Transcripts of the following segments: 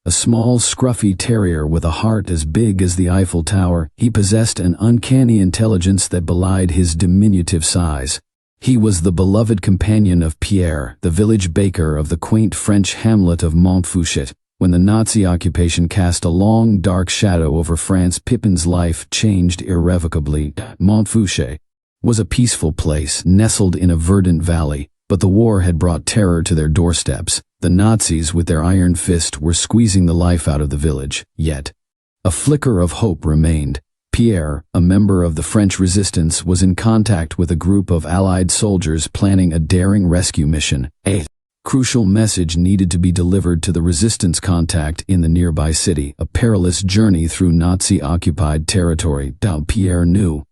A small, scruffy terrier with a heart as big as the Eiffel Tower, he possessed an uncanny intelligence that belied his diminutive size. He was the beloved companion of Pierre, the village baker of the quaint French hamlet of Montfouchet. When the Nazi occupation cast a long, dark shadow over France, Pipin's life changed irrevocably. Montfouchet was a peaceful place, nestled in a verdant valley, but the war had brought terror to their doorsteps. The Nazis, with their iron fist, were squeezing the life out of the village. Yet, a flicker of hope remained. Pierre, a member of the French resistance, was in contact with a group of Allied soldiers planning a daring rescue mission. A crucial message needed to be delivered to the resistance contact in the nearby city, a perilous journey through Nazi-occupied territory. Pierre knew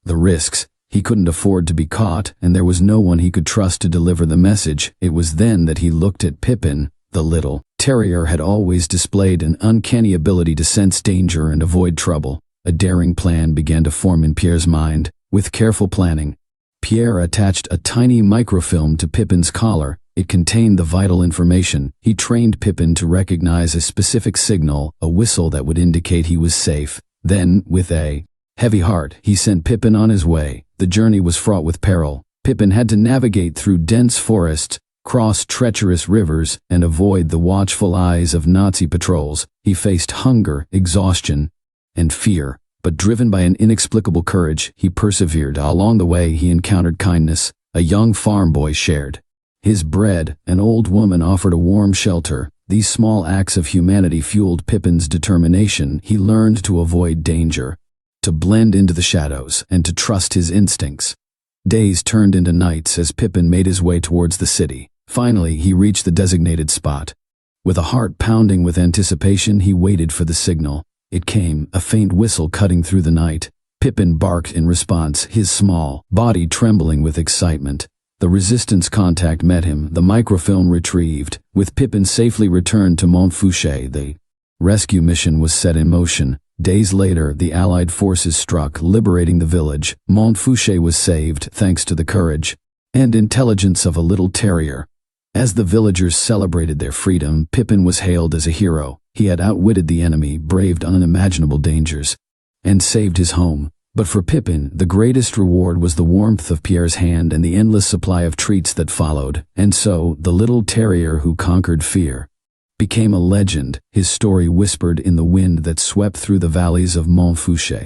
the risks. He couldn't afford to be caught, and there was no one he could trust to deliver the message. It was then that he looked at Pipin. The little terrier had always displayed an uncanny ability to sense danger and avoid trouble. A daring plan began to form in Pierre's mind. With careful planning, Pierre attached a tiny microfilm to Pipin's collar. It contained the vital information. He trained Pipin to recognize a specific signal, a whistle that would indicate he was safe. Then, with a heavy heart, he sent Pipin on his way. The journey was fraught with peril. Pipin had to navigate through dense forests, cross treacherous rivers, and avoid the watchful eyes of Nazi patrols. He faced hunger, exhaustion, and fear, but driven by an inexplicable courage, he persevered. Along the way, he encountered kindness. A young farm boy shared his bread. An old woman offered a warm shelter. These small acts of humanity fueled Pipin's determination. He learned to avoid danger, to blend into the shadows, and to trust his instincts. Days turned into nights as Pipin made his way towards the city. Finally, he reached the designated spot. With a heart pounding with anticipation, he waited for the signal. It came, a faint whistle cutting through the night. Pipin barked in response, his small body trembling with excitement. The resistance contact met him, the microfilm retrieved. With Pipin safely returned to Montfouchet, the rescue mission was set in motion. Days later, the Allied forces struck, liberating the village. Montfouchet was saved thanks to the courage and intelligence of a little terrier. As the villagers celebrated their freedom, Pipin was hailed as a hero. He had outwitted the enemy, braved unimaginable dangers, and saved his home. But for Pipin, the greatest reward was the warmth of Pierre's hand and the endless supply of treats that followed. And so, the little terrier who conquered fear became a legend, his story whispered in the wind that swept through the valleys of Montfouchet.